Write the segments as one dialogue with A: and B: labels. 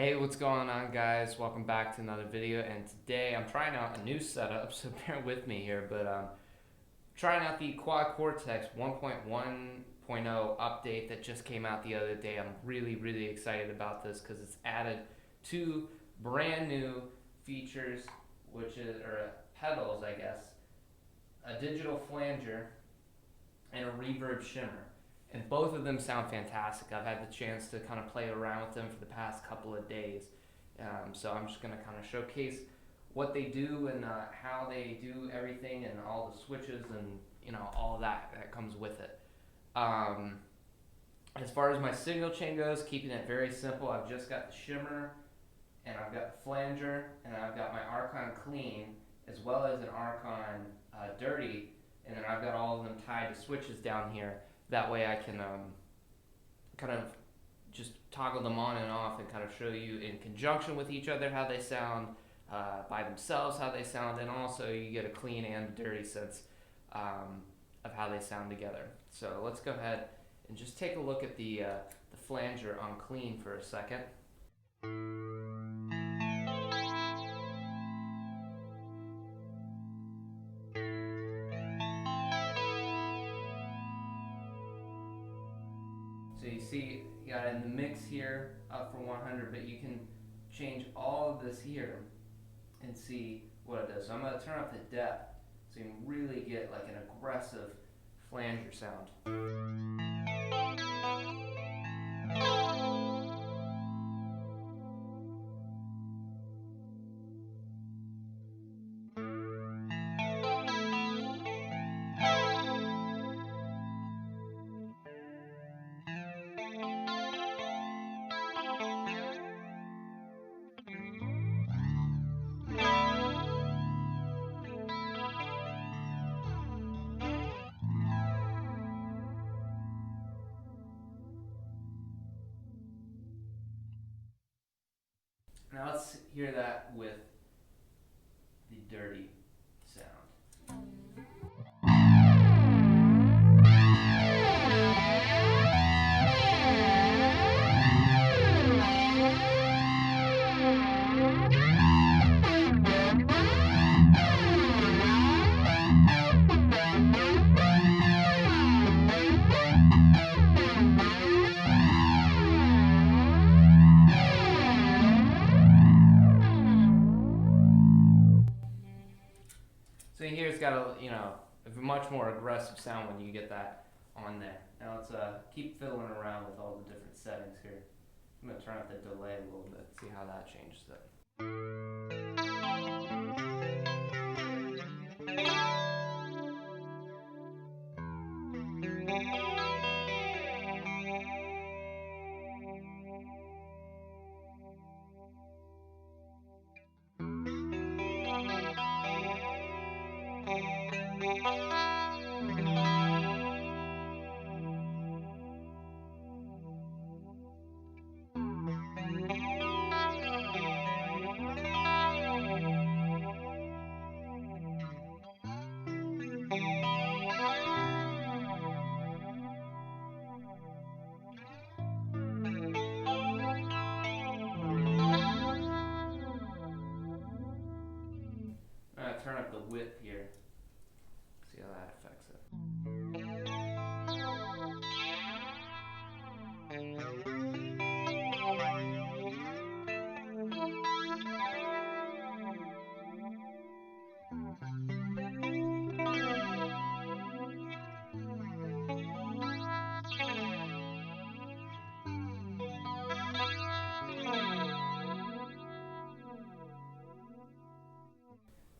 A: Hey, what's going on, guys? Welcome back to another video, and today I'm trying out a new setup, so bear with me here, but trying out the Quad Cortex 1.1.0 update that just came out the other day. I'm really excited about this because it's added two brand new features, or pedals, I guess, a digital flanger and a reverb shimmer. And both of them sound fantastic. I've had the chance to kind of play around with them for the past couple of days. So I'm just going to kind of showcase what they do and how they do everything and all the switches and all of that comes with it. As far as my signal chain goes, keeping it very simple, I've just got the shimmer and I've got the flanger and I've got my Archon clean as well as an Archon dirty, and then I've got all of them tied to switches down here. That way I can kind of just toggle them on and off and kind of show you in conjunction with each other how they sound, by themselves how they sound, and also you get a clean and dirty sense of how they sound together. So let's go ahead and just take a look at the flanger on clean for a second. So you see, you got it in the mix here, up for 100, but you can change all of this here and see what it does. So I'm going to turn up the depth so you can really get like an aggressive flanger sound. Now let's hear that with the dirty sound. So here it's got a much more aggressive sound when you get that on there. Now let's keep fiddling around with all the different settings here. I'm going to turn up the delay a little bit, see how that changes it. Turn up the width here, see how that affects it.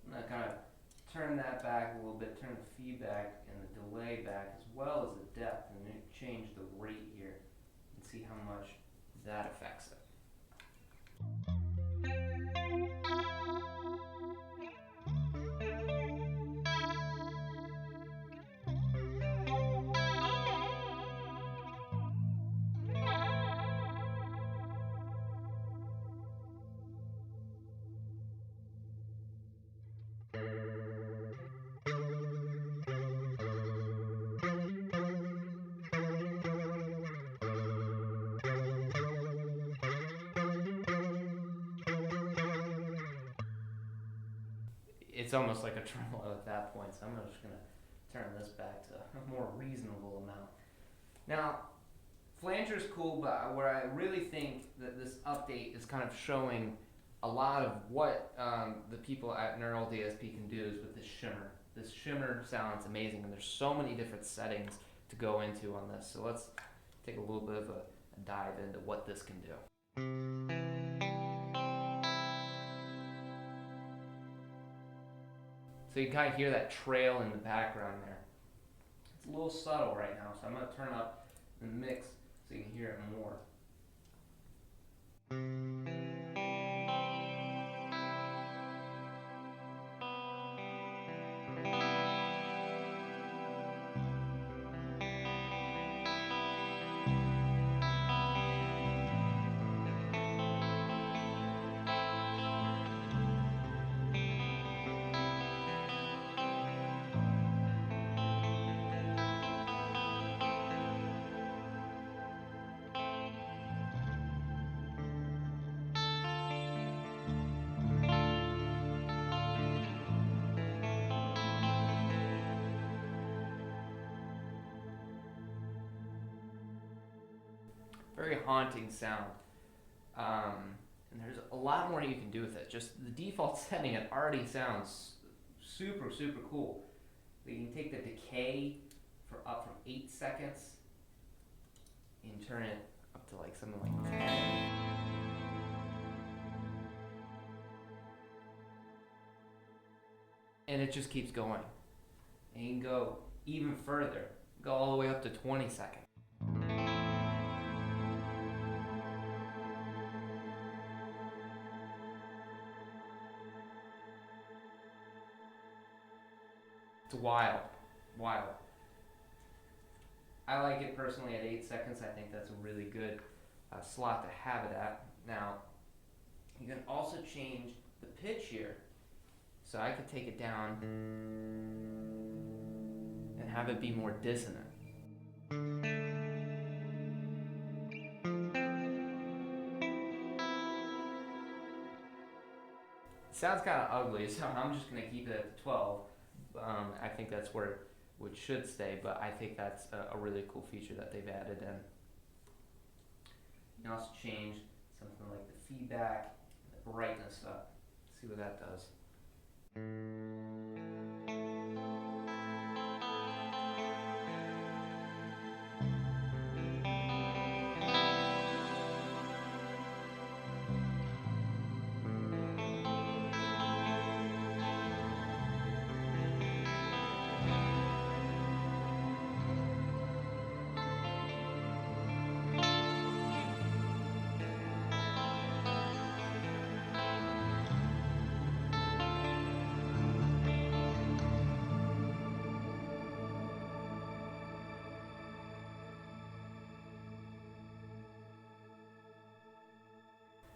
A: I'm going to kind of turn that back a little bit, turn the feedback and the delay back as well as the depth, and then change the rate here and see how much that affects it. it's almost like a tremolo at that point. So I'm just gonna turn this back to a more reasonable amount. Now, flanger is cool, but where I really think that this update is kind of showing a lot of what the people at Neural DSP can do is with this shimmer. This shimmer sounds amazing, and there's so many different settings to go into on this. So let's take a little bit of a dive into what this can do. So you can kind of hear that trail in the background there. It's a little subtle right now, so I'm going to turn up the mix so you can hear it more. Very haunting sound. And there's a lot more you can do with it. Just the default setting, it already sounds super, super cool. You can take the decay up from 8 seconds and turn it up to like something like 10. And it just keeps going. And you can go even further, go all the way up to 20 seconds. It's wild, wild. I like it personally at 8 seconds. I think that's a really good slot to have it at. Now, you can also change the pitch here. So I could take it down and have it be more dissonant. It sounds kind of ugly, so I'm just going to keep it at 12. I think that's where it should stay, but I think that's a really cool feature that they've added in. You can also change something like the feedback, the brightness up. See what that does.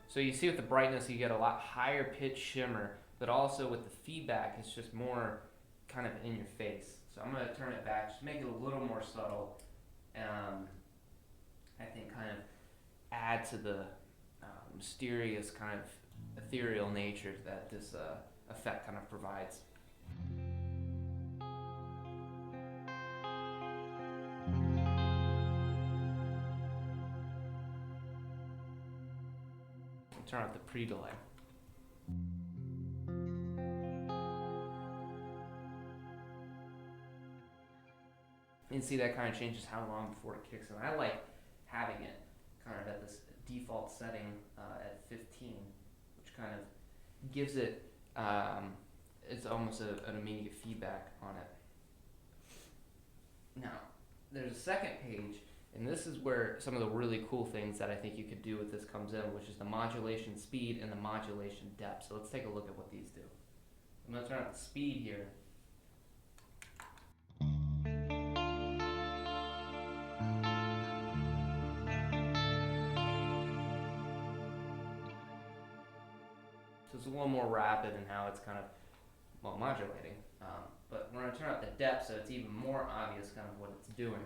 A: So you see with the brightness you get a lot higher pitch shimmer, but also with the feedback it's just more kind of in your face. So I'm going to turn it back, just make it a little more subtle. I think kind of add to the mysterious kind of ethereal nature that this effect kind of provides. Turn off the pre-delay. And see that kind of changes how long before it kicks in. I like having it kind of at this default setting at 15, which kind of gives it, it's almost an immediate feedback on it. Now, there's a second page, and this is where some of the really cool things that I think you could do with this comes in, which is the modulation speed and the modulation depth. So let's take a look at what these do. I'm going to turn up the speed here. So it's a little more rapid in how it's kind of, well, modulating. But we're going to turn up the depth so it's even more obvious kind of what it's doing.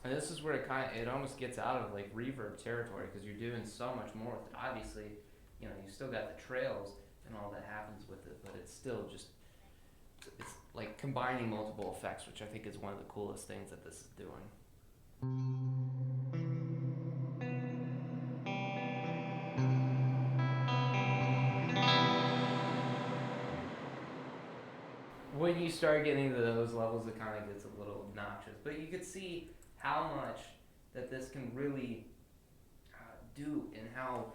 A: And this is where it almost gets out of like reverb territory because you're doing so much more with it. Obviously, you know, you still got the trails and all that happens with it, but it's still just it's like combining multiple effects, which I think is one of the coolest things that this is doing. When you start getting to those levels, it kind of gets a little obnoxious, but you could see how much that this can really do, and how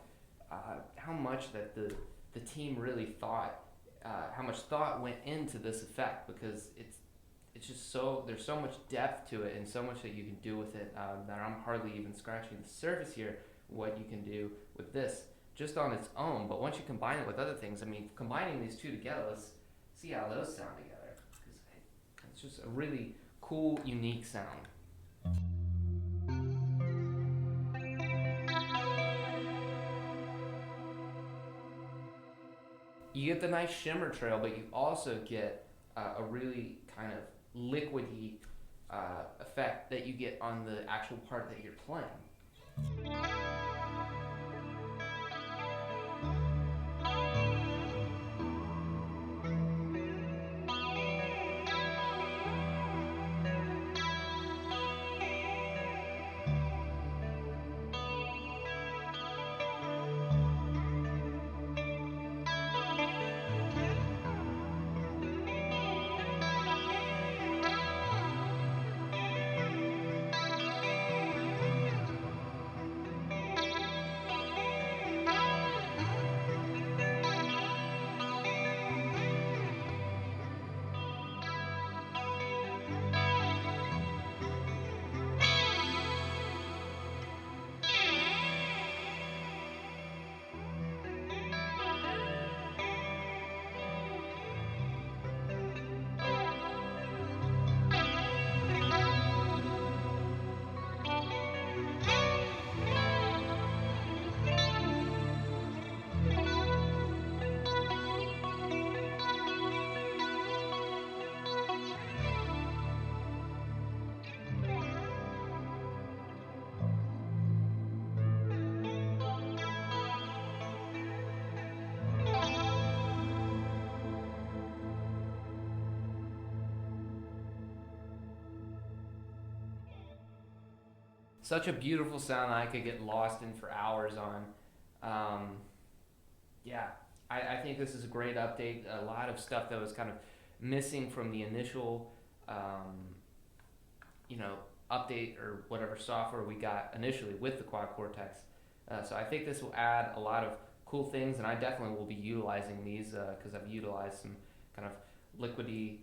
A: much that the team really thought, how much thought went into this effect, because it's just so there's so much depth to it and so much that you can do with it, that I'm hardly even scratching the surface here. What you can do with this just on its own, but once you combine it with other things, I mean, combining these two together, let's see how those sound together, because it's just a really cool, unique sound. You get the nice shimmer trail, but you also get a really kind of liquidy effect that you get on the actual part that you're playing. Such a beautiful sound I could get lost in for hours on. Yeah, I think this is a great update. A lot of stuff that was kind of missing from the initial, you know, update or whatever software we got initially with the Quad Cortex. So I think this will add a lot of cool things, and I definitely will be utilizing these because I've utilized some kind of liquidy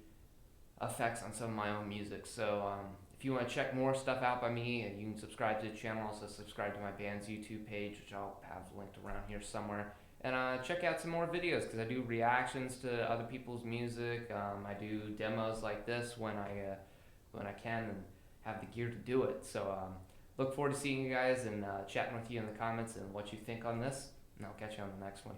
A: effects on some of my own music. So if you want to check more stuff out by me, you can subscribe to the channel. Also subscribe to my band's YouTube page, which I'll have linked around here somewhere. And check out some more videos because I do reactions to other people's music. I do demos like this when I can and have the gear to do it. So look forward to seeing you guys and chatting with you in the comments and what you think on this. And I'll catch you on the next one.